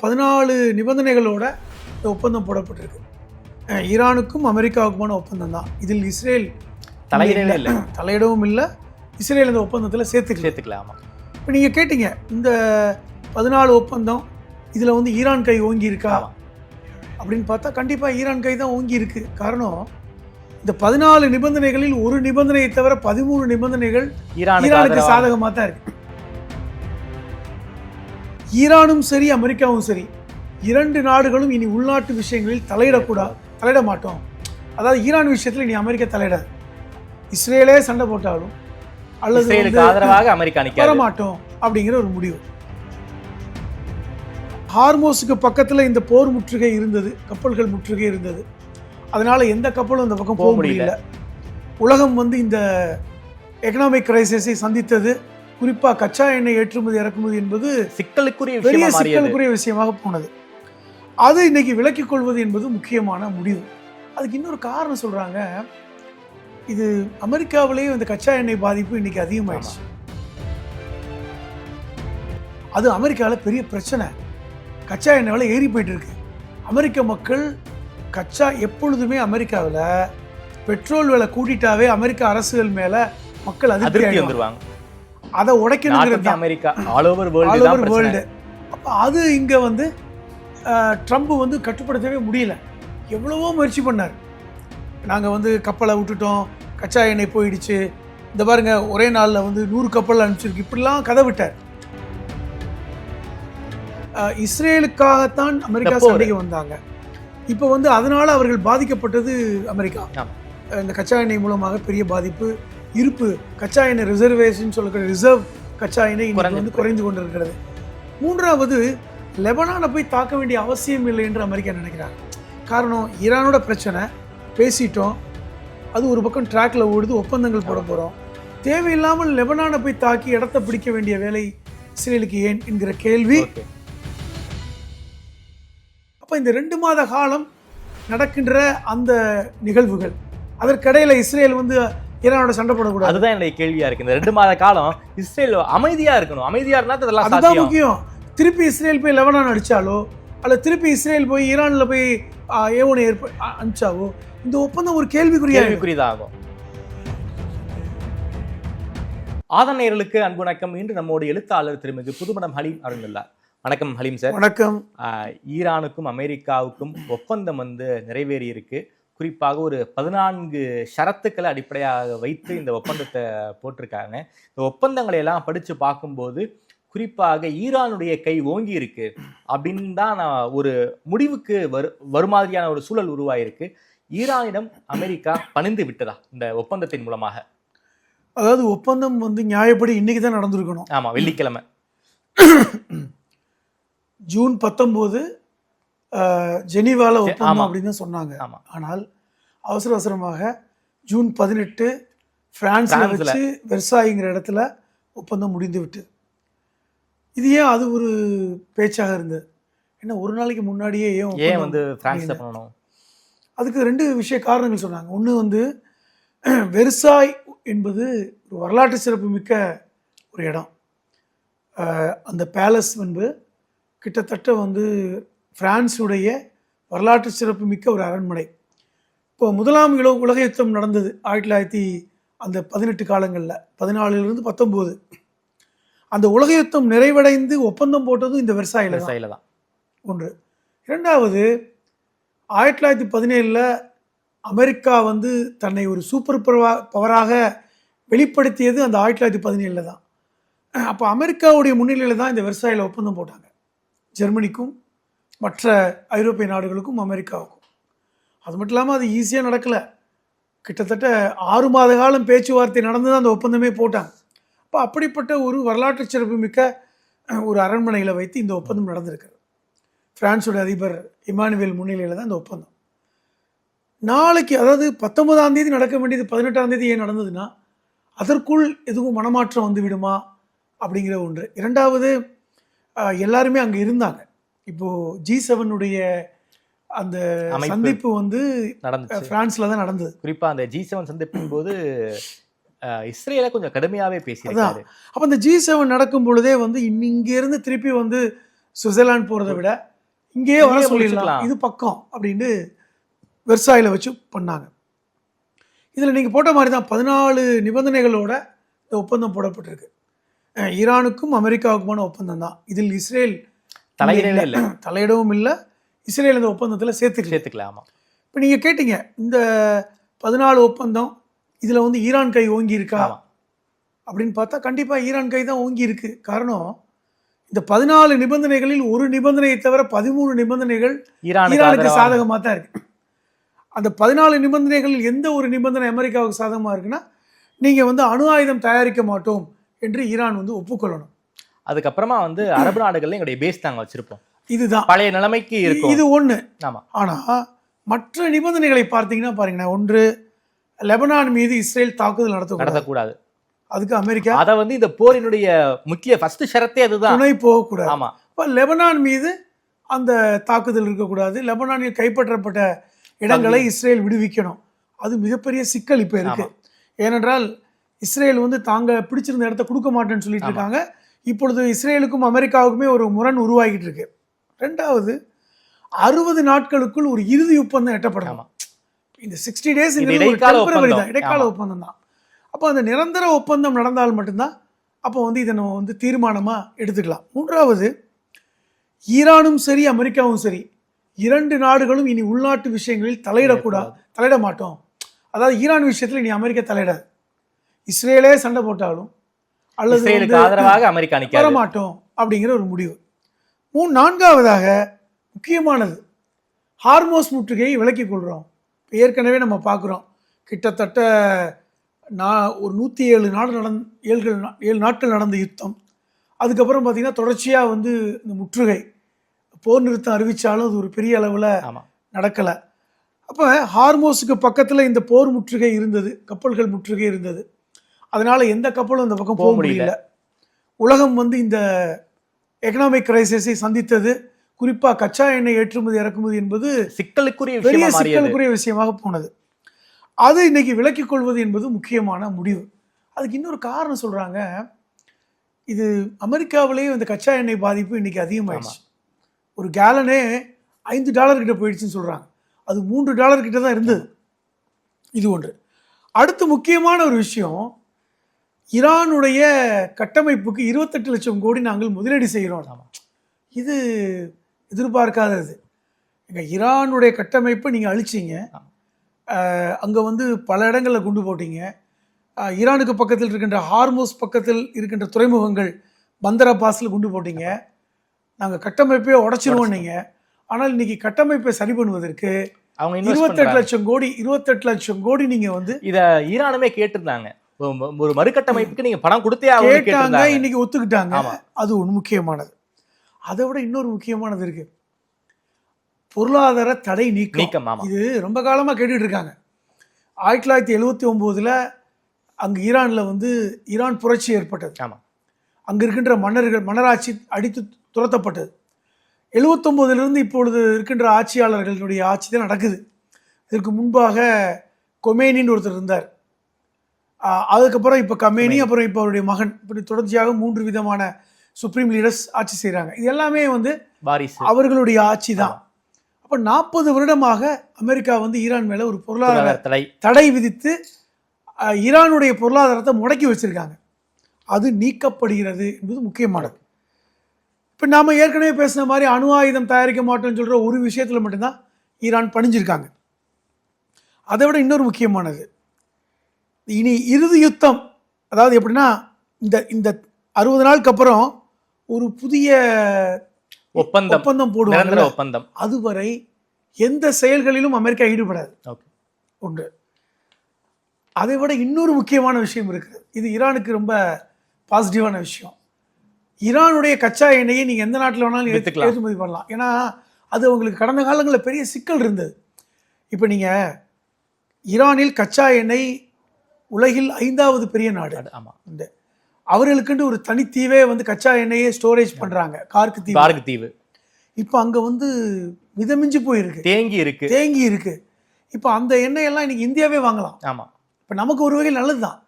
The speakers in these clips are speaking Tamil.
14 நிபந்தனைகளோட இந்த ஒப்பந்தம் போடப்பட்டிருக்கு. ஈரானுக்கும் அமெரிக்காவுக்குமான ஒப்பந்தம் தான். இதில் இஸ்ரேல் தலையிடவும் இல்லை, இஸ்ரேல் இந்த ஒப்பந்தத்தில் சேர்த்துக்கலாம். இப்போ நீங்கள் கேட்டீங்க, இந்த 14 ஒப்பந்தம் இதில் வந்து ஈரான் கை ஓங்கி இருக்கா அப்படின்னு பார்த்தா கண்டிப்பாக ஈரான் கை தான் ஓங்கி இருக்கு. காரணம், இந்த 14 நிபந்தனைகளில் ஒரு நிபந்தனையை தவிர 13 நிபந்தனைகள் ஈரானுக்கு சாதகமாக தான் இருக்கு. ஈரானும் சரி அமெரிக்காவும் சரி, இரண்டு நாடுகளும் இனி உள்நாட்டு விஷயங்களில் தலையிட மாட்டோம். அதாவது ஈரான் விஷயத்தில் இனி அமெரிக்கா தலையிடாது. இஸ்ரேலே சண்டை போட்டாலும் அல்லது ஆதரவாக அமெரிக்கா வர மாட்டோம் அப்படிங்கிற ஒரு முடிவு. ஹார்மோஸுக்கு பக்கத்தில் இந்த போர் முற்றுகை இருந்தது, கப்பல்கள் முற்றுகை இருந்தது. அதனால எந்த கப்பலும் இந்த பக்கம் போக முடியல. உலகம் வந்து இந்த எக்கனாமிக் கிரைசிஸை சந்தித்தது. குறிப்பாக கச்சா எண்ணெய் ஏற்றுமதி இறக்குமதி என்பது பெரிய சிக்கலுக்குரிய விஷயமாக போனது. அது இன்னைக்கு விலக்கிக் கொள்வது என்பது முக்கியமான முடிவு. அதுக்கு இன்னொரு காரணம் சொல்றாங்க, இது அமெரிக்காவிலேயே இந்த கச்சா எண்ணெய் பாதிப்பு இன்னைக்கு அதிகமாயிடுச்சு. அது அமெரிக்காவில் பெரிய பிரச்சனை. கச்சா எண்ணெய் விலை ஏறி போயிட்டு இருக்கு. அமெரிக்க மக்கள் எப்பொழுதுமே அமெரிக்காவில் பெட்ரோல் விலை கூட்டிட்டாவே அமெரிக்க அரசுகள் மேல மக்கள் அதிருப்தி வந்துருவாங்க. அதை உடைக்கணுங்கிறது அமெரிக்கா ஆல் ஓவர் வேர்ல்டு. அப்போ அது இங்கே வந்து ட்ரம்ப் வந்து கட்டுப்படுத்தவே முடியல. எவ்வளவோ முயற்சி பண்ணார். நாங்கள் வந்து கப்பலை விட்டுட்டோம், கச்சா எண்ணெய் போயிடுச்சு, இந்த பாருங்க ஒரே நாளில் வந்து 100 கப்பல் அனுப்பிச்சிருக்கு, இப்படிலாம் கதை விட்டார். இஸ்ரேலுக்காகத்தான் அமெரிக்கா சண்டைக்கு வந்தாங்க. இப்போ வந்து அதனால அவர்கள் பாதிக்கப்பட்டது அமெரிக்கா. இந்த கச்சா எண்ணெய் மூலமாக பெரிய பாதிப்பு. இருப்பு கச்சா எண்ணெய் ரிசர்வ் கச்சா எண்ணெய் வந்து குறைந்து கொண்டிருக்கிறது. மூன்றாவது, லெபனானை போய் தாக்க வேண்டிய அவசியம் இல்லை என்று அமெரிக்கா நினைக்கிறாங்க. காரணம், ஈரானோட பிரச்சனை பேசிட்டோம், அது ஒரு பக்கம் ட்ராக்ல ஓடுது, ஒப்பந்தங்கள் போட போகிறோம். தேவையில்லாமல் லெபனானை போய் தாக்கி இடத்தை பிடிக்க வேண்டிய வேலை இஸ்ரேலுக்கு ஏன் என்கிற கேள்வி. அப்போ இந்த 2 மாத காலம் நடக்கின்ற அந்த நிகழ்வுகள், அதற்கிடையில் இஸ்ரேல் வந்து ஈரானோட சண்டை போடக்கூடாது. அதுதான் என்னுடைய கேள்வியா இருக்கு. இந்த 2 மாத காலம் இஸ்ரேல் அமைதியா இருக்கணும். அமைதியா இருந்தா அதெல்லாம் அதுதான் முக்கியம். திருப்பி இஸ்ரேல் போய் லெபனான் அடிச்சாலோ அல்ல திருப்பி இஸ்ரேல் போய் ஈரான்ல போய் ஏவுகணை அனுப்பிச்சாவோ இந்த ஒப்பந்தம் ஒரு கேள்விக்குறியதாகும். ஆதனையர்களுக்கு அன்பு வணக்கம். இன்று நம்மோட எழுத்தாளர் திருமிகு புதுமடம் ஹலீம் அவர்கள். வணக்கம் ஹலீம் சார். வணக்கம். ஈரானுக்கும் அமெரிக்காவுக்கும் ஒப்பந்தம் வந்து நிறைவேறி இருக்கு. குறிப்பாக ஒரு 14 ஷரத்துக்களை அடிப்படையாக வைத்து இந்த ஒப்பந்தத்தை போட்டிருக்காங்க. இந்த ஒப்பந்தங்களை எல்லாம் படித்து பார்க்கும்போது குறிப்பாக ஈரானுடைய கை ஓங்கி இருக்கு அப்படின்னு தான் நான் ஒரு முடிவுக்கு வருமாதிரியான ஒரு சூழல் உருவாயிருக்கு. ஈரானிடம் அமெரிக்கா பணிந்து விட்டதா இந்த ஒப்பந்தத்தின் மூலமாக? அதாவது ஒப்பந்தம் வந்து நியாயப்படி இன்னைக்கு தான் நடந்திருக்கணும். ஆமா, வெள்ளிக்கிழமை ஜூன் 19 ஜெனீவால ஒப்பந்தம் அப்படின்னு சொன்னாங்க. ஆனால் அவசரமாக ஜூன் 18 பிரான்ஸ்ல வச்சு வெர்சாய்ங்கிற இடத்துல ஒப்பந்தம் முடிந்து விட்டு. இது ஏன் அது ஒரு பேச்சாக இருந்தது? ஏன்னா ஒரு நாளைக்கு முன்னாடியே ஏன் வந்து பிரான்ஸ்ல பண்ணணும்? அதுக்கு 2 காரணங்கள் சொன்னாங்க. ஒன்று வந்து வெர்சாய் என்பது ஒரு வரலாற்று சிறப்பு மிக்க ஒரு இடம். அந்த பேலஸ் வந்து கிட்டத்தட்ட வந்து பிரான்ஸுடைய வரலாற்று சிறப்பு மிக்க ஒரு அரண்மனை. இப்போ முதலாம் உலக யுத்தம் நடந்தது 1918 காலங்களில், 14 to 19. அந்த உலக யுத்தம் நிறைவடைந்து ஒப்பந்தம் போட்டதும் இந்த வெர்சாயில தான். ஒன்று. இரண்டாவது, 1917 அமெரிக்கா வந்து தன்னை ஒரு சூப்பர் பவராக வெளிப்படுத்தியது அந்த 1917 தான். அப்போ அமெரிக்காவுடைய முன்னிலையில் தான் இந்த வெர்சாயில ஒப்பந்தம் போட்டாங்க. ஜெர்மனிக்கும் மற்ற ஐரோப்பிய நாடுகளுக்கும் அமெரிக்காவுக்கும். அது மட்டும் இல்லாமல் அது ஈஸியாக நடக்கலை. கிட்டத்தட்ட 6 மாத காலம் பேச்சுவார்த்தை நடந்து தான் அந்த ஒப்பந்தமே போட்டாங்க. அப்போ அப்படிப்பட்ட ஒரு வரலாற்று சிறப்பு மிக்க ஒரு அரண்மனையில் வைத்து இந்த ஒப்பந்தம் நடந்திருக்கிறது. பிரான்ஸோட அதிபர் இமானுவேல் முன்னிலையில் தான் இந்த ஒப்பந்தம். நாளைக்கு, அதாவது 19ஆம் தேதி நடக்க வேண்டியது 18ஆம் தேதி ஏன் நடந்ததுன்னா, அதற்குள் எதுவும் மனமாற்றம் வந்து விடுமா அப்படிங்கிற ஒன்று. இரண்டாவது, எல்லாருமே அங்கே இருந்தாங்க. இப்போ G7 அந்த சந்திப்பு வந்து பிரான்ஸ்ல தான் நடந்தது. குறிப்பா அந்த G7 சந்திப்பின் போது இஸ்ரேலை கொஞ்சம் கடுமையாவே பேசியிருக்காரு. அப்போ அந்த G7 நடக்கும் பொழுதே வந்து இங்க இருந்து திருப்பி வந்து சுவிட்சர்லாந்து போறதை விட இங்கேயே வர இங்கேயே சொல்லிடலாம், முடிச்சுக்கலாம். இது பக்கம் அப்படின்னு வெர்சாயில வச்சு பண்ணாங்க. இதுல நீங்க போட்ட மாதிரி தான் 14 நிபந்தனைகளோட இந்த ஒப்பந்தம் போடப்பட்டிருக்கு. ஈரானுக்கும் அமெரிக்காவுக்குமான ஒப்பந்தம் தான். இதில் இஸ்ரேல் தலையிடவே இல்லை, தலையிடவும் இல்லை, இஸ்ரேல் இந்த ஒப்பந்தத்தில் சேர்த்துக்கல. ஆமா, இப்போ நீங்கள் கேட்டீங்க இந்த 14 ஒப்பந்தம் இதில் வந்து ஈரான் கை ஓங்கி இருக்கா ஆமா. அப்படின்னு பார்த்தா கண்டிப்பாக ஈரான் கை தான் ஓங்கி இருக்கு. காரணம் இந்த 14 நிபந்தனைகளில் ஒரு நிபந்தனையை தவிர 13 நிபந்தனைகள் ஈரானுக்கு சாதகமாக தான் இருக்கு. அந்த 14 நிபந்தனைகளில் எந்த ஒரு நிபந்தனை அமெரிக்காவுக்கு சாதகமாக இருக்குன்னா, நீங்கள் வந்து அணு ஆயுதம் தயாரிக்க மாட்டோம் என்று ஈரான் வந்து ஒப்புக்கொள்ளணும். அதுக்கப்புறமா வந்து அரபு நாடுகள்ல எங்களுடைய பேஸ் நாங்க வச்சிருப்போம், இதுதான் பழைய நிலைமைக்கு இருக்கும். இது ஒண்ணு. ஆமா. ஆனா மற்ற நிபந்தனைகளை பார்த்தீங்கன்னா பாருங்க, ஒன்று லெபனான் மீது இஸ்ரேல் தாக்குதல் நடத்தக்கூடாது. அதுக்கு அமெரிக்கா அத வந்து இந்த போரினுடைய முக்கிய ஃபர்ஸ்ட் ஷரத்தே அதுதான், துணை போகக்கூடாது. ஆமா. இப்போ லெபனான் மீது அந்த தாக்குதல் இருக்கக்கூடாது. லெபனானில் கைப்பற்றப்பட்ட இடங்களை இஸ்ரேல் விடுவிக்கணும். அது மிகப்பெரிய சிக்கல் இப்போ இருக்கு. ஏனென்றால் இஸ்ரேல் வந்து தாங்க பிடிச்சிருந்த இடத்த கொடுக்க மாட்டேன்னு சொல்லிட்டு இருக்காங்க. இப்பொழுது இஸ்ரேலுக்கும் அமெரிக்காவுக்குமே ஒரு முரண் உருவாகிட்டு இருக்கு. ரெண்டாவது 60 நாட்களுக்குள் ஒரு இறுதி ஒப்பந்தம் எட்டப்படலாம். இந்த 60 டேஸ் இடைக்கால ஒப்பந்தம் தான். அப்போ அந்த நிரந்தர ஒப்பந்தம் நடந்தால் மட்டும்தான் அப்போ வந்து இதை நம்ம வந்து தீர்மானமாக எடுத்துக்கலாம். மூன்றாவது, ஈரானும் சரி அமெரிக்காவும் சரி 2 நாடுகளும் இனி உள்நாட்டு விஷயங்களில் தலையிட மாட்டோம். அதாவது ஈரான் விஷயத்தில் இனி அமெரிக்கா தலையிடாது. இஸ்ரேலே சண்டை போட்டாலும் அல்லது ஆதரவாக அமெரிக்கா வர மாட்டோம் அப்படிங்கிற ஒரு முடிவு. நான்காவதாக முக்கியமானது, ஹார்மோஸ் முற்றுகையை விலக்கிக் கொள்கிறோம். ஏற்கனவே நம்ம பார்க்குறோம், கிட்டத்தட்ட ஒரு 107 நாட்கள் நடந்த யுத்தம். அதுக்கப்புறம் பார்த்தீங்கன்னா தொடர்ச்சியாக வந்து இந்த முற்றுகை போர் நிறுத்தம் அறிவித்தாலும் அது ஒரு பெரிய அளவில் நடக்கலை. அப்போ ஹார்மோஸுக்கு பக்கத்தில் இந்த போர் முற்றுகை இருந்தது, கப்பல்கள் முற்றுகை இருந்தது. அதனால எந்த கப்பலும் அந்த பக்கம் போக முடியல. உலகம் வந்து இந்த எக்கனாமிக் கிரைசிஸை சந்தித்தது. குறிப்பாக கச்சா எண்ணெய் ஏற்றுமதி இறக்குமதி என்பது பெரிய சிக்கலுக்குரிய விஷயமாக போனது. அது இன்னைக்கு விலக்கிக் கொள்வது என்பது முக்கியமான முடிவு. அதுக்கு இன்னொரு காரணம் சொல்றாங்க, இது அமெரிக்காவிலேயே இந்த கச்சா எண்ணெய் பாதிப்பு இன்னைக்கு அதிகமாயிடுச்சு. ஒரு கேலனே $5 கிட்ட போயிடுச்சுன்னு சொல்றாங்க. அது $3 கிட்ட தான் இருந்தது. இது ஒன்று. அடுத்து முக்கியமான ஒரு விஷயம், ஈரானுடைய கட்டமைப்புக்கு 28 லட்சம் கோடி நாங்கள் முதலீடு செய்கிறோம். இது எதிர்பார்க்காதது. ஈரானுடைய கட்டமைப்பை நீங்கள் அழிச்சிங்க, அங்கே வந்து பல இடங்களில் குண்டு போட்டீங்க. ஈரானுக்கு பக்கத்தில் இருக்கின்ற ஹார்மோஸ் பக்கத்தில் இருக்கின்ற துறைமுகங்கள் பந்தர் அப்பாஸில் குண்டு போட்டீங்க. நாங்கள் கட்டமைப்பே உடைச்சிருவோம் நீங்கள். ஆனால் இன்னைக்கு கட்டமைப்பை சரி பண்ணுவதற்கு 28 லட்சம் கோடி நீங்க வந்து இத ஈரானுமே கேட்டிருந்தாங்க. ஒரு மறுகட்டமைப்புக்கு நீங்க பணம் கொடுத்தே கேட்டாங்க, இன்னைக்கு ஒத்துக்கிட்டாங்க. அது ஒன்று முக்கியமானது. அதை விட இன்னொரு முக்கியமானது இருக்கு, பொருளாதார தடை நீக்கம். இது ரொம்ப காலமா கேட்டுட்டு இருக்காங்க. 1979 அங்க ஈரான்ல வந்து ஈரான் புரட்சி ஏற்பட்டது. அங்க இருக்கின்ற மன்னராட்சி அடித்து துரத்தப்பட்டது. 79 இப்பொழுது இருக்கின்ற ஆட்சியாளர்களுடைய ஆட்சி தான் நடக்குது. இதற்கு முன்பாக கொமேனின்னு ஒருத்தர் இருந்தார். அதுக்கப்புறம் இப்போ கமேனி, அப்புறம் இப்போ அவருடைய மகன், இப்படி தொடர்ச்சியாக 3 விதமான சுப்ரீம் லீடர்ஸ் ஆட்சி செய்கிறாங்க. இது எல்லாமே வந்து அவர்களுடைய ஆட்சி தான். அப்போ 40 வருடமாக அமெரிக்கா வந்து ஈரான் மேலே ஒரு பொருளாதார தடை விதித்து ஈரானுடைய பொருளாதாரத்தை முடக்கி வச்சிருக்காங்க. அது நீக்கப்படுகிறது என்பது முக்கியமானது. இப்போ நாம் ஏற்கனவே பேசின மாதிரி அணு ஆயுதம் தயாரிக்க மாட்டோம்னு சொல்கிற ஒரு விஷயத்தில் மட்டும்தான் ஈரான் பணிஞ்சிருக்காங்க. அதை விட இன்னொரு முக்கியமானது, இனி இறுதி யுத்தம், அதாவது எப்படின்னா இந்த 60 நாளுக்கு அப்புறம் ஒரு புதிய ஒப்பந்தம் போடுவாங்க. அதுவரை எந்த செயல்களிலும் அமெரிக்கா ஈடுபடாது. ஒன்று. அதை விட இன்னொரு முக்கியமான விஷயம் இருக்குது, இது ஈரானுக்கு ரொம்ப பாசிட்டிவான விஷயம். ஈரானுடைய கச்சா எண்ணெயை நீங்கள் எந்த நாட்டில் வேணாலும் ஏற்றுமதி பண்ணலாம். ஏன்னா அது அவங்களுக்கு கடந்த காலங்களில் பெரிய சிக்கல் இருந்தது. இப்போ நீங்கள் ஈரானில் கச்சா எண்ணெய் உலகில் 5வது பெரிய நாடு. இந்த அவர்களுக்குன்னு ஒரு தனித்தீவே வந்து கச்சா எண்ணெயை ஸ்டோரேஜ் பண்ணுறாங்க, கார்க்கு தீவு. இப்போ அங்கே வந்து மிதமிஞ்சு போயிருக்கு, தேங்கி இருக்கு. இப்போ அந்த எண்ணெயெல்லாம் இன்னைக்கு இந்தியாவே வாங்கலாம். இப்போ நமக்கு ஒரு வகையில் நல்லது தான்.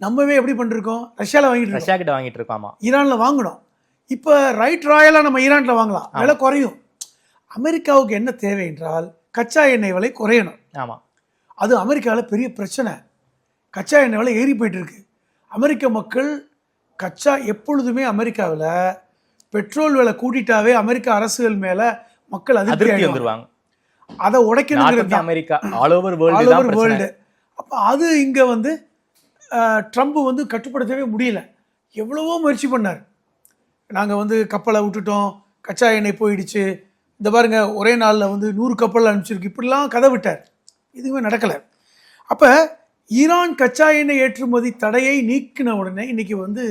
நம்மவே எப்படி பண்ணிருக்கோம், ரஷ்யாவில் வாங்கிட்டு இருக்கோம், ஈரானில் வாங்கினோம். இப்போ ரைட் ராயலாக நம்ம ஈரானில் வாங்கலாம், விலை குறையும். அமெரிக்காவுக்கு என்ன தேவை என்றால் கச்சா எண்ணெய் விலை குறையணும். ஆமாம், அது அமெரிக்காவில் பெரிய பிரச்சனை. கச்சா எண்ணெய் விலை ஏறி போயிட்டு இருக்கு. அமெரிக்க மக்கள் எப்பொழுதுமே அமெரிக்காவில் பெட்ரோல் விலை கூட்டிட்டாவே அமெரிக்க அரசுகள் மேலே மக்கள் அதிருப்தி வந்துருவாங்க. அதை உடைக்கணுங்கிறது அமெரிக்கா ஆல் ஓவர் வேர்ல்டு. அப்போ அது இங்கே வந்து ட்ரம்ப் வந்து கட்டுப்படுத்தவே முடியல. எவ்வளவோ முயற்சி பண்ணார். நாங்கள் வந்து கப்பலை விட்டுட்டோம், கச்சா எண்ணெய் போயிடுச்சு, இந்த பாருங்க ஒரே நாளில் வந்து 100 கப்பல் அனுப்பிச்சிருக்கு, இப்படிலாம் கதை விட்டார். இதுவுமே நடக்கலை. அப்போ ஈரான் கச்சா எண்ணெய் ஏற்றுமதி தடையை நீக்கின உடனே இன்னைக்கு வந்து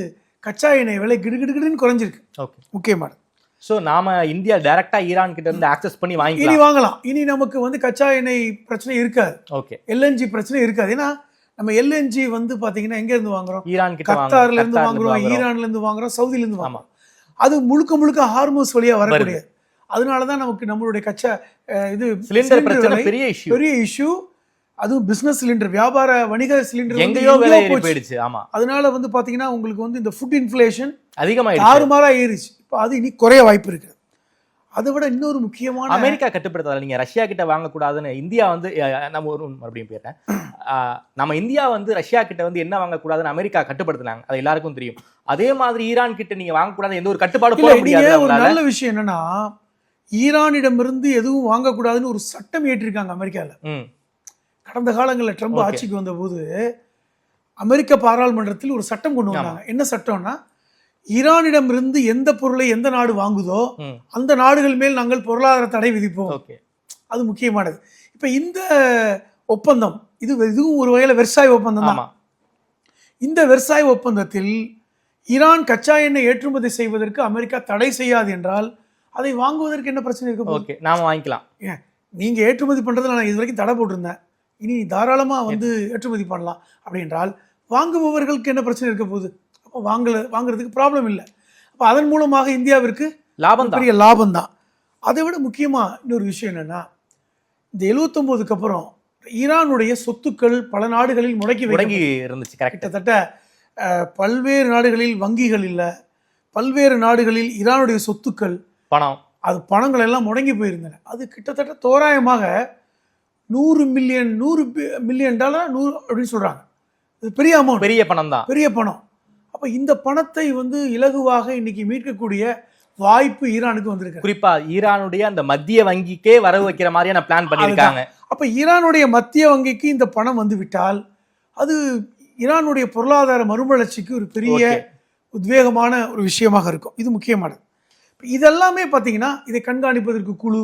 கச்சா எண்ணெய் விலை கிடுகிடுன்னு குறைஞ்சிருக்கு. ஓகே, முக்கியமானது. ஸோ நாம இந்தியா டைரக்டா ஈரான் கிட்ட இருந்து ஆக்சஸ் பண்ணி வாங்கலாம். இனி நமக்கு வந்து கச்சா எண்ணெய் பிரச்சனை இருக்காது. ஓகே, எல்என்ஜி பிரச்சனை இருக்காது. ஏன்னா நம்ம எல்என்ஜி வந்து பாத்தீங்கன்னா எங்க இருந்து வாங்குறோம்? ஈரான் கிட்ட, கத்தார்ல இருந்து வாங்குறோம், ஈரான்ல இருந்து வாங்குறோம், சவுதில இருந்து வாங்குறோம். அது முழுக்க ஹார்மோஸ் வழியா வரக்கூடிய. அதனாலதான் நமக்கு நம்மளுடைய கச்சா இது சிலிண்டர் பிரச்சனை பெரிய இஷ்யூ. அதுவும் பிசினஸ் சிலிண்டர், வியாபார வணிக சிலிண்டர் எங்கேயோ விலை ஏறி போயிடுச்சு. ஆமா, அதனால வந்து பாத்தீங்கன்னா உங்களுக்கு வந்து இந்த ஃபுட் இன்ஃப்ளேஷன் அதிகமாயிடுச்சு, தாறுமாறா ஏறிச்சு. இப்போ அது இனி குறைய வாய்ப்பு இருக்கு. அதை விட இன்னொரு முக்கியமான, அமெரிக்கா கட்டுப்படுத்தாத, நீங்க ரஷ்யா கிட்ட வாங்கக்கூடாதுன்னு இந்தியா வந்து நம்ம ஒரு மறுபடியும் போயிட்டேன். நம்ம இந்தியா வந்து ரஷ்யா கிட்ட வந்து என்ன வாங்கக்கூடாதுன்னு அமெரிக்கா கட்டுப்படுத்தினாங்க, அது எல்லாருக்கும் தெரியும். அதே மாதிரி ஈரான் கிட்ட நீங்க வாங்கக்கூடாது எந்த ஒரு கட்டுப்பாடு போட முடியாது. ஒரு நல்ல விஷயம் என்னன்னா, ஈரானிடமிருந்து எதுவும் வாங்கக்கூடாதுன்னு ஒரு சட்டம் ஏற்றிருக்காங்க அமெரிக்காவில். கடந்த காலங்களில் ட்ரம்ப் ஆட்சிக்கு வந்த போது அமெரிக்க பாராளுமன்றத்தில் ஒரு சட்டம் கொண்டு வந்தாங்க. என்ன சட்டம்னா, ஈரானிடமிருந்து எந்த பொருளை எந்த நாடு வாங்குதோ அந்த நாடுகள் மேல் நாங்கள் பொருளாதார தடை விதிப்போம். அது முக்கியமானது. இப்ப இந்த ஒப்பந்தம் இதுவும் ஒரு வகையில வெர்சாய் ஒப்பந்தம் தான். இந்த வெர்சாய் ஒப்பந்தத்தில் ஈரான் கச்சா எண்ணெய் ஏற்றுமதி செய்வதற்கு அமெரிக்கா தடை செய்யாது என்றால் அதை வாங்குவதற்கு என்ன பிரச்சனை இருக்கு? நாம வாங்கிக்கலாம். நீங்க ஏற்றுமதி பண்றதுல நான் இது வரைக்கும் தடை போட்டிருந்தேன், இனி தாராளமா வந்து ஏற்றுமதி பண்ணலாம் அப்படின்றால் வாங்குபவர்களுக்கு என்ன பிரச்சனை இருக்க போகுது? அப்போ வாங்குறதுக்கு ப்ராப்ளம் இல்லை. அப்போ அதன் மூலமாக இந்தியாவிற்கு பெரிய லாபம் தான். அதை விட முக்கியமா இன்னொரு விஷயம் என்னன்னா, இந்த 79க்கு அப்புறம் ஈரானுடைய சொத்துக்கள் பல நாடுகளில் முடங்கி இருந்துச்சு. கிட்டத்தட்ட பல்வேறு நாடுகளில் வங்கிகள் இல்லை, பல்வேறு நாடுகளில் ஈரானுடைய சொத்துக்கள், பணங்கள் எல்லாம் முடங்கி போயிருந்தன. அது கிட்டத்தட்ட தோராயமாக $100 மில்லியன் அப்படின்னு சொல்றாங்க. இது பெரிய அமௌண்ட், பெரிய பணம் தான், பெரிய பணம். அப்ப இந்த பணத்தை வந்து இலகுவாக இன்னைக்கு மீட்கக்கூடிய வாய்ப்பு ஈரானுக்கு வந்திருக்கு. குறிப்பா ஈரானுடைய அந்த மத்திய வங்கிக்கே வரவு வைக்கிற மாதிரியான பிளான் பண்ணிருக்காங்க. அப்ப ஈரானுடைய மத்திய வங்கிக்கு இந்த பணம் வந்து விட்டால் அது ஈரானுடைய பொருளாதார மறுமலர்ச்சிக்கு ஒரு பெரிய உத்வேகமான ஒரு விஷயமாக இருக்கும். இது முக்கியமானது. இதெல்லாமே பாத்தீங்கன்னா இதை கண்காணிப்பதற்கு குழு,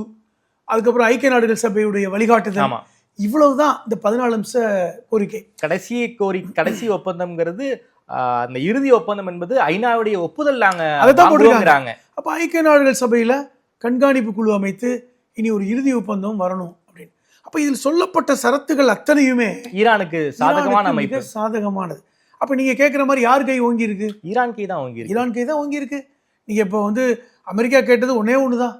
அதுக்கப்புறம் ஐக்கிய நாடுகள் சபையுடைய வழிகாட்டுதல், இவ்வளவுதான் இந்த 14 அம்ச கோரிக்கை. கடைசி ஒப்பந்தம்ங்கிறது அந்த இறுதி ஒப்பந்தம் என்பது ஐநாவுடைய ஒப்புதல் போட்டுருக்காங்க. அப்ப ஐக்கிய நாடுகள் சபையில கண்காணிப்பு குழு அமைத்து இனி ஒரு இறுதி ஒப்பந்தம் வரணும் அப்படின்னு. அப்ப இதில் சொல்லப்பட்ட சரத்துகள் அத்தனையுமே ஈரானுக்கு சாதகமானது. அப்ப நீங்க கேட்கிற மாதிரி யார் கை ஓங்கி இருக்கு? ஈரான் கை தான் ஓங்கி இருக்கு. நீங்க இப்ப வந்து அமெரிக்கா கேட்டது ஒன்னே ஒண்ணுதான்.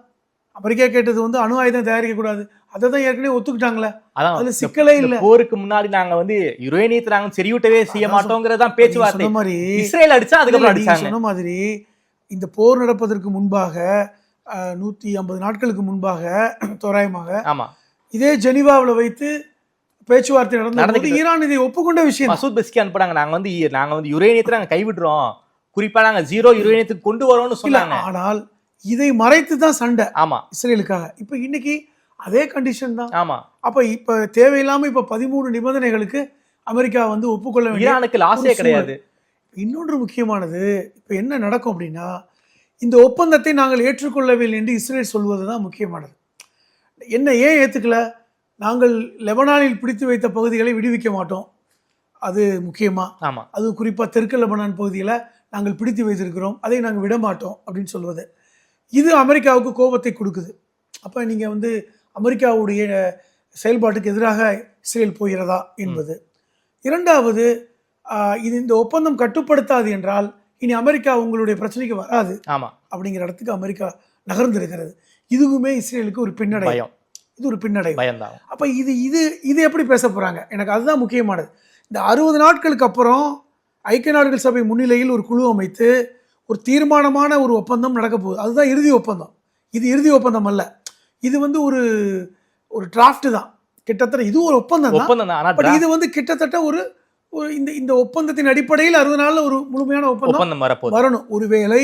அமெரிக்கா கேட்டது வந்து அணு ஆயுதம் தயாரிக்க கூடாது. அதை தான் ஏற்கனவே ஒத்துக்கிட்டாங்களே, அதுல சிக்கலே இல்ல. போருக்கு முன்னாடி நாங்க வந்து யுரேனியத்தை நாங்க செறியூட்டவே செய்ய மாட்டோங்கிறதான் பேச்சுவார்த்தை. மாதிரி இஸ்ரேல் அடிச்சா அதுக்கப்புறம் அடிச்சாங்க. சொன்ன மாதிரி இந்த போர் நடப்பதற்கு முன்பாக 150 நாட்களுக்கு முன்பாக தோராயமாக இதே ஜெனீவாவில் வைத்து பேச்சுவார்த்தை நடந்தது. ஈரான் இதை ஒப்புக்கொண்ட விஷயம். மசூத் பெஸ்கி அனுப்புறாங்க, நாங்க வந்து யுரேனியத்தை நாங்க கைவிடுறோம், குறிப்பா நாங்க 0 யுரேனியத்துக்கு கொண்டு வரோம்னு சொன்னாங்க. ஆனால் இதை மறைத்து தான் சண்டை இஸ்ரேலுக்காக. இப்ப இன்னைக்கு அதே கண்டிஷன் தான். அப்ப இப்ப தேவையில்லாம இப்ப 13 நிபந்தனைகளுக்கு அமெரிக்கா வந்து ஒப்புக்கொள்ள வேண்டிய லாஸே கிடையாது. இன்னொன்று முக்கியமானது, இப்ப என்ன நடக்கும் அப்படின்னா, இந்த ஒப்பந்தத்தை நாங்கள் ஏற்றுக்கொள்ளவில்லை என்று இஸ்ரேல் சொல்வதுதான் முக்கியமானது. ஏன் ஏத்துக்கல? நாங்கள் லெபனானில் பிடித்து வைத்த பகுதிகளை விடுவிக்க மாட்டோம், அது முக்கியமா. அது குறிப்பா தெற்கு லெபனான் பகுதியில நாங்கள் பிடித்து வைத்திருக்கிறோம், அதை நாங்கள் விட மாட்டோம் அப்படின்னு சொல்வது, இது அமெரிக்காவுக்கு கோபத்தை கொடுக்குது. அப்ப நீங்க வந்து அமெரிக்காவுடைய செயல்பாட்டுக்கு எதிராக இஸ்ரேல் போகிறதா என்பது. இரண்டாவது, இது இந்த ஒப்பந்தம் கட்டுப்படுத்தாது என்றால் இனி அமெரிக்கா உங்களுடைய பிரச்சனைக்கு வராது அப்படிங்கிற இடத்துக்கு அமெரிக்கா நகர்ந்திருக்கிறது. இதுவுமே இஸ்ரேலுக்கு ஒரு பின்னடை. இது ஒரு பின்னடை. அப்ப இது எப்படி பேச போறாங்க? எனக்கு அதுதான் முக்கியமானது. இந்த 60 நாட்களுக்கு அப்புறம் ஐக்கிய நாடுகள் சபை முன்னிலையில் ஒரு குழு அமைத்து ஒரு தீர்மானமான ஒரு ஒப்பந்தம் நடக்க போகுது. அதுதான் இறுதி ஒப்பந்தம். இது இறுதி ஒப்பந்தம் அல்ல. இது வந்து ஒரு டிராஃப்ட் தான். கிட்டத்தட்ட இது ஒரு ஒப்பந்தம் தான். பட் இது வந்து கிட்டத்தட்ட ஒரு இந்த ஒப்பந்தத்தின் அடிப்படையில் 60 நாள்ல ஒரு முழுமையான ஒப்பந்தம் வரணும். ஒருவேளை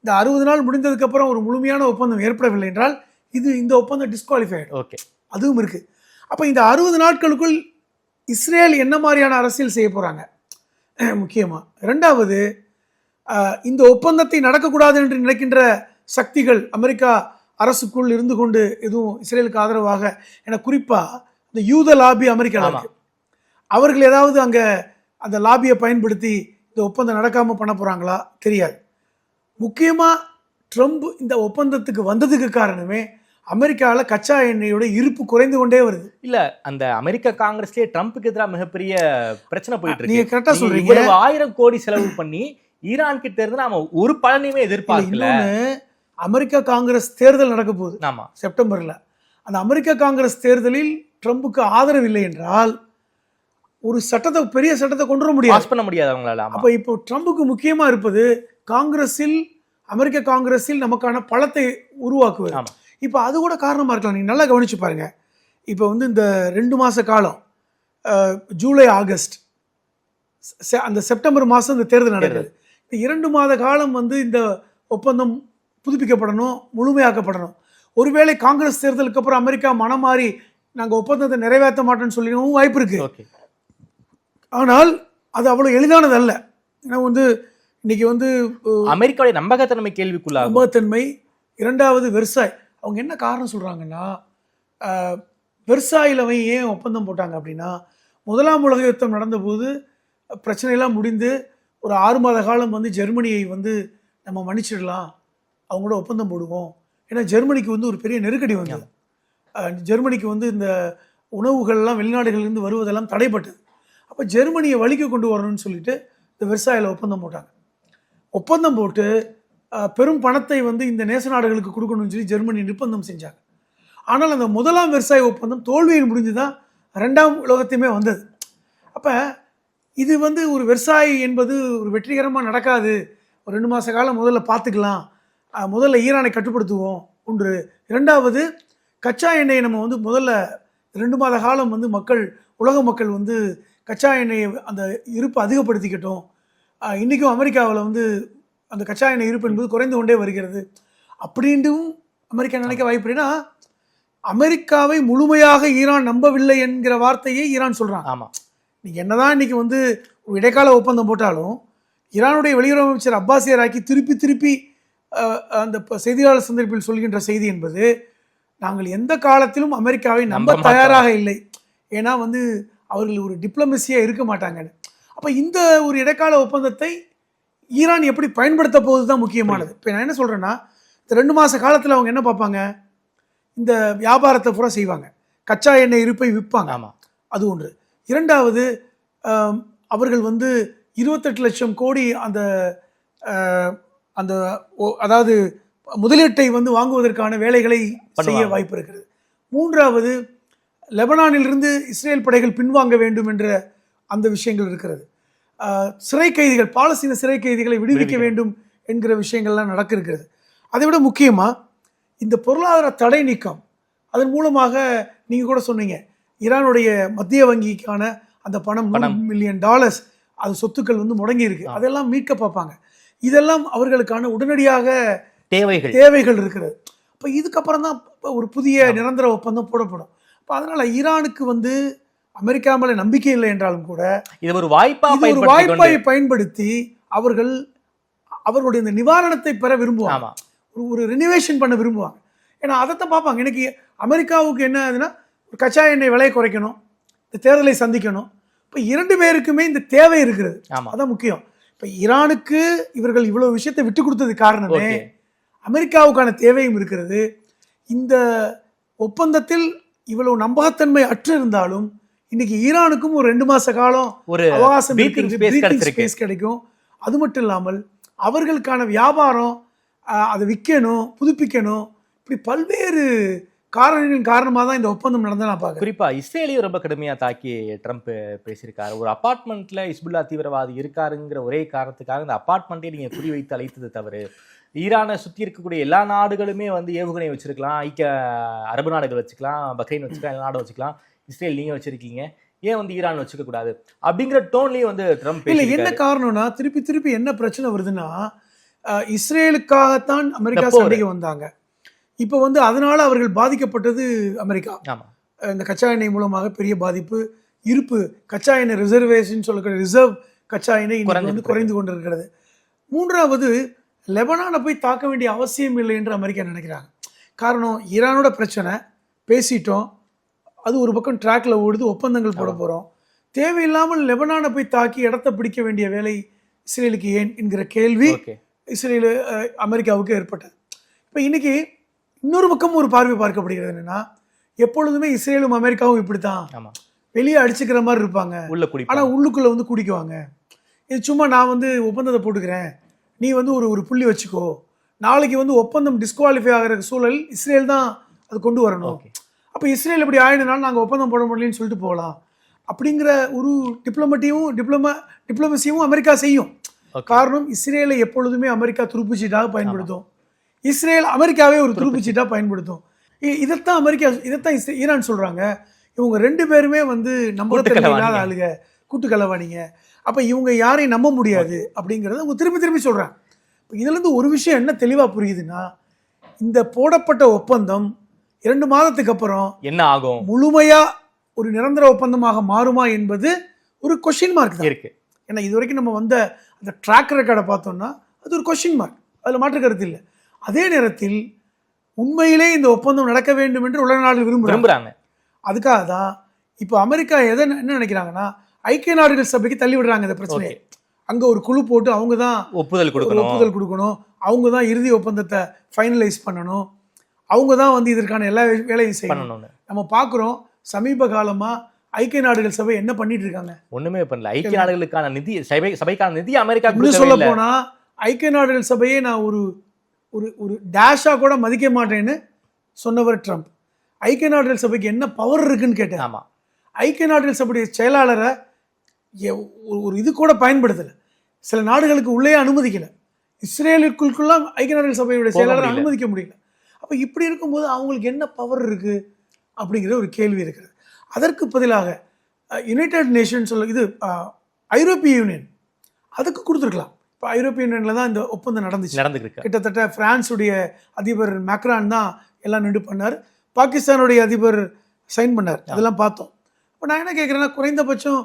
இந்த 60 நாள் முடிந்ததுக்கு அப்புறம் ஒரு முழுமையான ஒப்பந்தம் ஏற்படவில்லை என்றால் இந்த ஒப்பந்தம் டிஸ்குவாலிஃபைடு. ஓகே, அதுவும் இருக்கு. அப்ப இந்த 60 நாட்களுக்குள் இஸ்ரேல் என்ன மாதிரியான அரசியல் செய்ய போறாங்க முக்கியமா. இரண்டாவது, இந்த ஒப்பந்தத்தை நடக்கக்கூடாது என்று நினைக்கின்ற சக்திகள் அமெரிக்கா அரசுக்குள் இருந்து கொண்டு எதுவும் இஸ்ரேலுக்கு ஆதரவாக, என குறிப்பா இந்த யூத லாபி அமெரிக்கா, அவர்கள் ஏதாவது அங்க அந்த லாபியை பயன்படுத்தி இந்த ஒப்பந்தம் நடக்காம பண்ண போறாங்களா தெரியாது. முக்கியமா ட்ரம்ப் இந்த ஒப்பந்தத்துக்கு வந்ததுக்கு காரணமே அமெரிக்காவில் கச்சா எண்ணெயோட இருப்பு குறைந்து கொண்டே வருது. இல்ல, அந்த அமெரிக்க காங்கிரஸ்லயே ட்ரம்ப்புக்கு எதிராக மிகப்பெரிய பிரச்சனை போயிட்டு இருக்கு. நீங்க கரெக்டா சொல்றீங்க. 1000 கோடி செலவு பண்ணி ஈரான் கிட்ட இருந்து நாம ஒரு பலனையுமே எதிர்பார்க்கல. அமெரிக்கா காங்கிரஸ் தேர்தல் நடக்க போகுது. ஆமா, செப்டம்பர்ல. அந்த அமெரிக்க காங்கிரஸ் தேர்தலில் ட்ரம்புக்கு ஆதரவு இல்லை என்றால் ஒரு பெரிய சட்டத்தை கொண்டு வர முடியாது அவங்களால. அப்ப இப்போ ட்ரம்புக்கு முக்கியமா இருப்பது அமெரிக்க காங்கிரஸில் நமக்கான பலத்தை உருவாக்குவது. இப்ப அது கூட காரணமா இருக்கலாம். நீங்க நல்லா கவனிச்சு பாருங்க. இப்ப வந்து இந்த 2 மாச காலம், ஜூலை ஆகஸ்ட், அந்த செப்டம்பர் மாசம் இந்த தேர்தல் நடக்குது. இந்த 2 மாத காலம் வந்து இந்த ஒப்பந்தம் புதுப்பிக்கப்படணும், முழுமையாக்கப்படணும். ஒருவேளை காங்கிரஸ் தேர்தலுக்கு அப்புறம் அமெரிக்கா மனம் மாறி நாங்க ஒப்பந்தத்தை நிறைவேற்ற மாட்டோம்னு சொல்லவும் வாய்ப்பு இருக்கு. ஆனால் அது அவ்வளவு எளிதானது அல்ல. ஏன்னா வந்து இன்னைக்கு வந்து அமெரிக்காவுடைய நம்பகத்தன்மை கேள்விக்குள்ள. நம்பகத்தன்மை. இரண்டாவது, வெர்சாய். அவங்க என்ன காரணம் சொல்றாங்கன்னா, வெர்சாயில் ஏன் ஒப்பந்தம் போட்டாங்க அப்படின்னா, முதலாம் உலக யுத்தம் நடந்தபோது பிரச்சனையெல்லாம் முடிந்து ஒரு 6 மாத காலம் வந்து ஜெர்மனியை வந்து நம்ம மன்னிச்சிடலாம், அவங்களோட ஒப்பந்தம் போடுவோம். ஏன்னா ஜெர்மனிக்கு வந்து ஒரு பெரிய நெருக்கடி வந்தது. ஜெர்மனிக்கு வந்து இந்த உணவுகள்லாம் வெளிநாடுகளிலிருந்து வருவதெல்லாம் தடைப்பட்டது. அப்போ ஜெர்மனியை வழிக்கு கொண்டு வரணும்னு சொல்லிட்டு இந்த வெர்சாயில் ஒப்பந்தம் போட்டாங்க. ஒப்பந்தம் போட்டு பெரும் பணத்தை வந்து இந்த நேச நாடுகளுக்கு கொடுக்கணும்னு சொல்லி ஜெர்மனி நிர்பந்தம் செஞ்சாங்க. ஆனால் அந்த முதலாம் வெர்சாய் ஒப்பந்தம் தோல்வியில் முடிஞ்சுதான் 2ஆம் உலகத்தையுமே வந்தது. அப்போ இது வந்து ஒரு வெர்சாய் என்பது ஒரு வெற்றிகரமாக நடக்காது, ஒரு 2 மாத காலம் முதல்ல பார்த்துக்கலாம், முதல்ல ஈரானை கட்டுப்படுத்துவோம் ஒன்று. இரண்டாவது, கச்சா எண்ணெயை நம்ம வந்து முதல்ல 2 மாத காலம் வந்து உலக மக்கள் வந்து கச்சா எண்ணெயை அந்த இருப்பு அதிகப்படுத்திக்கிட்டோம். இன்றைக்கும் அமெரிக்காவில் வந்து அந்த கச்சா எண்ணெய் இருப்பு என்பது குறைந்து கொண்டே வருகிறது அப்படின்ட்டும் அமெரிக்கா நினைக்க வாய்ப்பு. ஏன்னா அமெரிக்காவை முழுமையாக ஈரான் நம்பவில்லை என்கிற வார்த்தையை ஈரான் சொல்றாங்க. ஆமாம், நீங்கள் என்னதான் இன்னைக்கு வந்து ஒரு இடைக்கால ஒப்பந்தம் போட்டாலும் ஈரானுடைய வெளியுறவு அமைச்சர் அப்பாசியராக்கி திருப்பி அந்த செய்தியாளர் சந்திப்பில் சொல்கின்ற செய்தி என்பது, நாங்கள் எந்த காலத்திலும் அமெரிக்காவை நம்ப தயாராக இல்லை, ஏன்னா வந்து அவர்கள் ஒரு டிப்ளமசியாக இருக்க மாட்டாங்கன்னு. அப்போ இந்த ஒரு இடைக்கால ஒப்பந்தத்தை ஈரான் எப்படி பயன்படுத்த போகுது தான் முக்கியமானது. இப்போ நான் என்ன சொல்கிறேன்னா, இந்த 2 மாத காலத்தில் அவங்க என்ன பார்ப்பாங்க, இந்த வியாபாரத்தை பூரா செய்வாங்க, கச்சா எண்ணெய் இருப்பை விற்பாங்க. ஆமாம், அது ஒன்று. இரண்டாவது, அவர்கள் வந்து 28 லட்சம் கோடி அந்த அந்த அதாவது முதலீட்டை வந்து வாங்குவதற்கான வேலைகளை செய்ய வாய்ப்பு இருக்கிறது. மூன்றாவது, லெபனானிலிருந்து இஸ்ரேல் படைகள் பின்வாங்க வேண்டும் என்ற அந்த விஷயங்கள் இருக்கிறது. சிறை கைதிகள், பாலஸ்தீன சிறை கைதிகளை விடுவிக்க வேண்டும் என்கிற விஷயங்கள்லாம் நடக்க இருக்கிறது. அதை விட முக்கியமாக இந்த பொருளாதார தடை நீக்கம், அதன் மூலமாக நீங்கள் கூட சொன்னீங்க, ஈரானுடைய மத்திய வங்கிக்கான அந்த பணம் $100 மில்லியன் அது சொத்துக்கள் வந்து முடங்கி இருக்கு, அதெல்லாம் மீட்க பார்ப்பாங்க. இதெல்லாம் அவர்களுக்கான உடனடியாக தேவைகள் இருக்கிறது. இப்போ இதுக்கப்புறம் தான் ஒரு புதிய நிரந்தர ஒப்பந்தம் போடப்படும். இப்போ அதனால ஈரானுக்கு வந்து அமெரிக்கா மேல நம்பிக்கை இல்லை என்றாலும் கூட இது ஒரு வாய்ப்பை பயன்படுத்தி அவர்களுடைய இந்த நிவாரணத்தை பெற விரும்புவாங்க, ஒரு ரினிவேஷன் பண்ண விரும்புவாங்க. ஏன்னா அதைத்தான் பார்ப்பாங்க. எனக்கு அமெரிக்காவுக்கு என்ன ஆகுதுன்னா, ஒரு கச்சா எண்ணெய் விலையை குறைக்கணும், இந்த தேர்தலை சந்திக்கணும். இப்போ 2 பேருக்குமே இந்த தேவை இருக்கிறது, அதான் முக்கியம். இப்போ ஈரானுக்கு இவர்கள் இவ்வளவு விஷயத்தை விட்டு கொடுத்தது காரணமே அமெரிக்காவுக்கான தேவையும் இருக்கிறது. இந்த ஒப்பந்தத்தில் இவ்வளவு நம்பகத்தன்மை அற்று இருந்தாலும் இன்னைக்கு ஈரானுக்கும் ஒரு 2 மாச காலம் ஒரு அவகாசம் கிடைக்கும். அது மட்டும் இல்லாமல் அவர்களுக்கான வியாபாரம், அதை விற்கணும், புதுப்பிக்கணும், இப்படி பல்வேறு காரணங்களின் காரணமாக தான் இந்த ஒப்பந்தம் நடந்தா நான் பார்க்குறேன். குறிப்பா இஸ்ரேலையும் ரொம்ப கடுமையா தாக்கி ட்ரம்ப் பேசியிருக்காரு. ஒரு அபார்ட்மெண்ட்ல ஹிஸ்புல்லா தீவிரவாதி இருக்காருங்கிற ஒரே காரணத்துக்காக இந்த அபார்ட்மெண்ட்டை நீங்க குறிவைத்து அழைத்தது தவறு. ஈரானை சுத்தி இருக்கக்கூடிய எல்லா நாடுகளுமே வந்து ஏவுகணை வச்சிருக்கலாம், ஐக்கிய அரபு நாடுகள் வச்சுக்கலாம், பக்ரைன் வச்சுக்கலாம், எல்லா நாடும் வச்சுக்கலாம், இஸ்ரேல் நீங்க வச்சிருக்கீங்க, ஏன் வந்து ஈரான் வச்சுக்க கூடாது அப்படிங்கிற டோன்லயும் வந்து ட்ரம்ப் இல்ல என்ன காரணம்னா திருப்பி திருப்பி என்ன பிரச்சனை வருதுன்னா இஸ்ரேலுக்காகத்தான் அமெரிக்கா சண்டைக்கு வந்தாங்க. இப்போ வந்து அதனால அவர்கள் பாதிக்கப்பட்டது அமெரிக்கா. இந்த கச்சா எண்ணெய் மூலமாக பெரிய பாதிப்பு, இருப்பு கச்சா எண்ணெய் ரிசர்வேஷன் சொல்லக்கூடிய ரிசர்வ் கச்சா எண்ணெய் வந்து குறைந்து கொண்டிருக்கிறது. மூன்றாவது, லெபனானை போய் தாக்க வேண்டிய அவசியம் இல்லை என்று அமெரிக்கா நினைக்கிறாங்க. காரணம், ஈரானோட பிரச்சனை பேசிட்டோம், அது ஒரு பக்கம் ட்ராக்ல ஓடுது, ஒப்பந்தங்கள் போட போகிறோம், தேவையில்லாமல் லெபனானை போய் தாக்கி இடத்த பிடிக்க வேண்டிய வேலை இஸ்ரேலுக்கு ஏன் என்கிற கேள்வி இஸ்ரேலு அமெரிக்காவுக்கு ஏற்பட்டது. இப்போ இன்னைக்கு இன்னொரு பக்கம் ஒரு பார்வை பார்க்கப்படுகிறது என்னன்னா, எப்பொழுதுமே இஸ்ரேலும் அமெரிக்காவும் இப்படித்தான் வெளியே அடிச்சுக்கிற மாதிரி இருப்பாங்க, ஆனால் உள்ளுக்குள்ள வந்து குடிக்குவாங்க. இது சும்மா நான் வந்து ஒப்பந்தத்தை போட்டுக்கிறேன், நீ வந்து ஒரு புள்ளி வச்சுக்கோ, நாளைக்கு வந்து ஒப்பந்தம் டிஸ்குவாலிஃபை ஆகிற சூழல் இஸ்ரேல் தான் அது கொண்டு வரணும். அப்போ இஸ்ரேல் இப்படி ஆயிடுனாலும் நாங்கள் ஒப்பந்தம் போட முடியலன்னு சொல்லிட்டு போகலாம் அப்படிங்கிற ஒரு டிப்ளமசியும் அமெரிக்கா செய்யும். காரணம், இஸ்ரேலை எப்பொழுதுமே அமெரிக்கா துருப்புச்சீட்டாக பயன்படுத்தும், இஸ்ரேல் அமெரிக்காவே ஒரு துருப்புச்சீட்டாக பயன்படுத்தும். இதைத்தான் ஈரான் சொல்றாங்க, இவங்க ரெண்டு பேருமே வந்து நம்பகத்தன்மை இல்லாத ஆளுங்க, கூட்டு கலவாணிங்க, அப்போ இவங்க யாரையும் நம்ப முடியாது அப்படிங்கிறத அவங்க திருப்பி திருப்பி சொல்றாங்க. இதுல இருந்து ஒரு விஷயம் என்ன தெளிவா புரியுதுன்னா, இந்த போடப்பட்ட ஒப்பந்தம் 2 மாதத்துக்கு அப்புறம் என்ன ஆகும், முழுமையா ஒரு நிரந்தர ஒப்பந்தமாக மாறுமா என்பது ஒரு கொஸ்டின் மார்க் தான் இருக்கு. ஏன்னா இது வரைக்கும் நம்ம வந்த அந்த ட்ராக் ரெக்கார்டை பார்த்தோம்னா அது ஒரு கொஸ்டின் மார்க், அதில் மாற்று கருத்து இல்லை. அதே நேரத்தில் உண்மையிலே இந்த ஒப்பந்தம் நடக்க வேண்டும் என்று உலக நாடுகள் விரும்புகிறாங்க. அதுக்காக தான் இப்போ அமெரிக்கா என்ன நினைக்கிறாங்கன்னா, ஐக்கிய நாடுகள் சபைக்கு தள்ளி விடுறாங்க இந்த பிரச்சனையை. அங்கே ஒரு குழு போட்டு அவங்க தான் ஒப்புதல் கொடுக்கணும், அவங்க தான் இறுதி ஒப்பந்தத்தை ஃபைனலைஸ் பண்ணணும், அவங்க தான் வந்து இதற்கான எல்லா வேலையும் செய்யணும். நம்ம பார்க்குறோம் சமீப காலமாக ஐக்கிய நாடுகள் சபை என்ன பண்ணிட்டு இருக்காங்க, ஒண்ணுமே பண்ணல. ஐக்கிய நாடுகளுக்கான நிதி சபைக்கான நிதி அமெரிக்கா சொல்ல போனா ஐக்கிய நாடுகள் சபையை நான் ஒரு ஒரு டேஷா கூட மதிக்க மாட்டேன்னு சொன்னவர் ட்ரம்ப். ஐக்கிய நாடுகள் சபைக்கு என்ன பவர் இருக்குன்னு கேட்டேன். ஆமா, ஐக்கிய நாடுகள் சபையுடைய செயலாளரை ஒரு இது கூட பயன்படுத்தலை, சில நாடுகளுக்கு உள்ளே அனுமதிக்கல, இஸ்ரேலுக்குள்ளாம் ஐக்கிய நாடுகள் சபையுடைய செயலாளரை அனுமதிக்க முடியல. அப்போ இப்படி இருக்கும்போது அவங்களுக்கு என்ன பவர் இருக்கு அப்படிங்கிற ஒரு கேள்வி இருக்கிறது. அதற்கு பதிலாக யுனைடெட் நேஷன்ஸ் இது ஐரோப்பிய யூனியன் அதுக்கு கொடுத்துருக்கலாம். இப்போ ஐரோப்பிய யூனியனில் தான் இந்த ஒப்பந்தம் நடந்துருக்கு. கிட்டத்தட்ட பிரான்ஸுடைய அதிபர் மேக்ரான் தான் எல்லாம் நின்று பண்ணார், பாகிஸ்தானுடைய அதிபர் சைன் பண்ணார், அதெல்லாம் பார்த்தோம். இப்போ நான் என்ன கேட்குறேன்னா, குறைந்தபட்சம்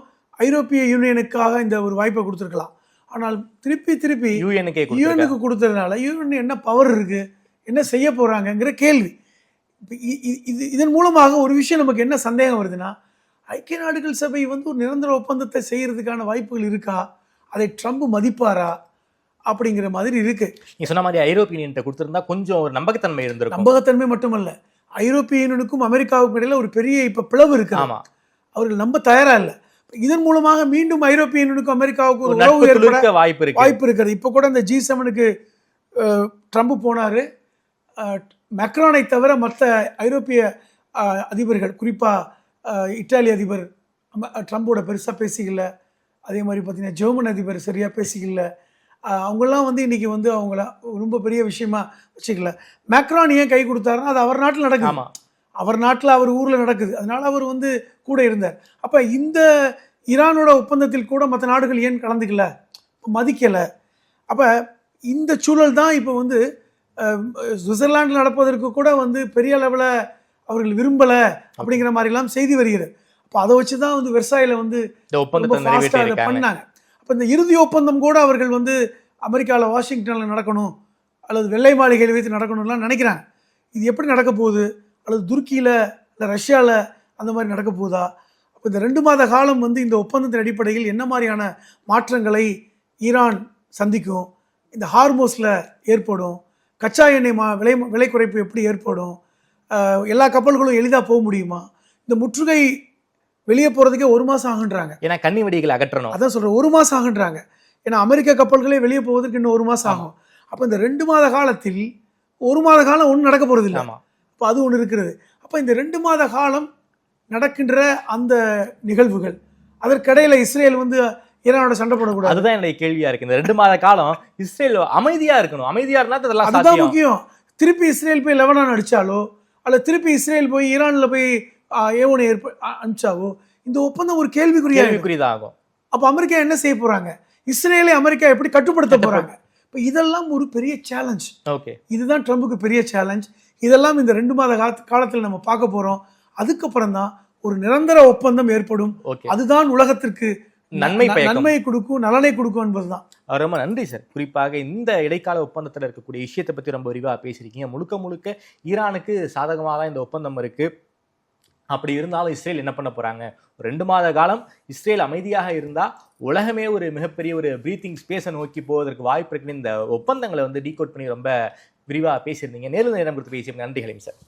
ஐரோப்பிய யூனியனுக்காக இந்த ஒரு வாய்ப்பை கொடுத்துருக்கலாம். ஆனால் திருப்பி யூஎனுக்கு கொடுத்ததுனால யூஎன் என்ன பவர் இருக்கு, என்ன செய்ய போறாங்கிற கேள்வி. இதன் மூலமாக ஒரு விஷயம் நமக்கு என்ன சந்தேகம் வருதுன்னா, ஐக்கிய நாடுகள் சபை வந்து ஒரு நிரந்தர ஒப்பந்தத்தை செய்யறதுக்கான வாய்ப்புகள் இருக்கா, அதை ட்ரம்ப் மதிப்பாரா அப்படிங்கிற மாதிரி இருக்கு. நீ சொன்ன மாதிரி ஐரோப்பிய யூனியன் கொடுத்திருந்தா கொஞ்சம் ஒரு நம்பகத்தன்மை இருந்திருக்கும். நம்பகத்தன்மை மட்டுமல்ல, ஐரோப்பிய யூனியனுக்கும் அமெரிக்காவுக்கும் இடையில ஒரு பெரிய இப்ப பிளவு இருக்கு, அவர்கள் நம்ப தயாரா இல்லை. இதன் மூலமாக மீண்டும் ஐரோப்பிய யூனியனுக்கும் அமெரிக்காவுக்கும் ஒரு உறவு ஏற்பட வாய்ப்பு இருக்கிறது. இப்போ கூட இந்த G7க்கு ட்ரம்ப் போனாரு, மேக்ரானை தவிர மற்ற ஐரோப்பிய அதிபர்கள், குறிப்பாக இத்தாலி அதிபர் ட்ரம்போட பெருசாக பேசிக்கல, அதே மாதிரி பார்த்தீங்கன்னா ஜெர்மன் அதிபர் சரியாக பேசிக்கல, அவங்கெல்லாம் வந்து இன்றைக்கி வந்து அவங்கள ரொம்ப பெரிய விஷயமா வச்சுக்கல. மேக்ரான் ஏன் கை கொடுத்தாருன்னா அது அவர் நாட்டில் நடக்குது, அவர் நாட்டில் அவர் ஊரில் நடக்குது, அதனால் அவர் வந்து கூட இருந்தார். அப்போ இந்த ஈரானோட ஒப்பந்தத்தில் கூட மற்ற நாடுகள் ஏன் கலந்துக்கல, மதிக்கலை. அப்போ இந்த சூழல் தான் இப்போ வந்து சுவிட்சர்லாண்டில் நடப்பதற்கு கூட வந்து பெரிய அளவில் அவர்கள் விரும்பலை அப்படிங்கிற மாதிரிலாம் செய்தி வருகிறது. அப்போ அதை வச்சு தான் வந்து வெர்சாயில் வந்து பண்ணாங்க. அப்போ இந்த இறுதி ஒப்பந்தம் கூட அவர்கள் வந்து அமெரிக்காவில் வாஷிங்டனில் நடக்கணும் அல்லது வெள்ளை மாளிகையில் வைத்து நடக்கணும்லாம் நினைக்கிறாங்க. இது எப்படி நடக்க போகுது, அல்லது துருக்கியில் இல்லை ரஷ்யாவில் அந்த மாதிரி நடக்க போகுதா? அப்போ இந்த 2 மாத காலம் வந்து இந்த ஒப்பந்தத்தின் அடிப்படையில் என்ன மாதிரியான மாற்றங்களை ஈரான் சந்திக்கும், இந்த ஹார்மோஸில் ஏற்படும், கச்சா எண்ணெய் விலை குறைப்பு எப்படி ஏற்படும், எல்லா கப்பல்களும் எளிதாக போக முடியுமா, இந்த முற்றுகை வெளியே போகிறதுக்கே 1 மாதம் ஆகுன்றாங்க. ஏன்னா கன்னி வெடிகளை அகற்றணும், அதான் சொல்கிறேன், 1 மாதம் ஆகுன்றாங்க. ஏன்னா அமெரிக்க கப்பல்களே வெளியே போவதற்கு இன்னும் 1 மாதம் ஆகும். அப்போ இந்த 2 மாத காலத்தில் 1 மாத காலம் ஒன்றும் நடக்க போகிறது இல்லை. அப்போ அது ஒன்று இருக்கிறது. அப்போ இந்த 2 மாத காலம் நடக்கின்ற அந்த நிகழ்வுகள், அதற்கிடையில இஸ்ரேல் வந்து ஈரானோட சண்டை போடக்கூடாது. அதுதான் என்னுடைய கேள்வியா இருக்கு. இந்த 2 மாத காலம் இஸ்ரேல் அமைதியா இருக்கணும். அமைதியா இருந்தா இதெல்லாம் அதுதான் சாத்தியம். முக்கியம். திருப்பி இஸ்ரேல் போய் லெபனான் அடிச்சாலோ, அல்ல திருப்பி இஸ்ரேல் போய் ஈரான்ல போய் ஏவுகணை அனுப்பிச்சாவோ, இந்த ஒப்பந்தம் ஒரு கேள்விக்குறிதான் ஆகும். அப்போ அமெரிக்கா என்ன செய்ய போறாங்க? இஸ்ரேலை அமெரிக்கா எப்படி கட்டுப்படுத்த போறாங்க? இப்போ இதெல்லாம் ஒரு பெரிய சேலஞ்ச். ஓகே, இதுதான் ட்ரம்புக்கு பெரிய சேலஞ்ச். இதெல்லாம் இந்த 2 மாத காலத்தில் நம்ம பார்க்க போறோம். அதுக்கப்புறம் தான் ஒரு நிரந்தர ஒப்பந்தம் ஏற்படும். ஓகே. அதுதான் உலகத்திற்கு நன்மை கொடுக்கும், நலனை கொடுக்கும் என்பதுதான். ரொம்ப நன்றி சார். குறிப்பாக இந்த இடைக்கால ஒப்பந்தத்தில் இருக்கக்கூடிய விஷயத்தை பத்தி ரொம்ப விரிவாக பேசியிருக்கீங்க. முழுக்க ஈரானுக்கு சாதகமாக தான் இந்த ஒப்பந்தம் இருக்கு. அப்படி இருந்தாலும் இஸ்ரேல் என்ன பண்ண போறாங்க? 2 மாத காலம் இஸ்ரேல் அமைதியாக இருந்தா உலகமே ஒரு மிகப்பெரிய ஒரு பிரீத்திங் ஸ்பேஸை நோக்கி போவதற்கு வாய்ப்பு இருக்குன்னு இந்த ஒப்பந்தங்களை வந்து டீகோட் பண்ணி ரொம்ப விரிவாக பேசியிருந்தீங்க. நேரில் நேரம் கொடுத்து பேசியிருந்தீங்க. நன்றிகளையும் சார்.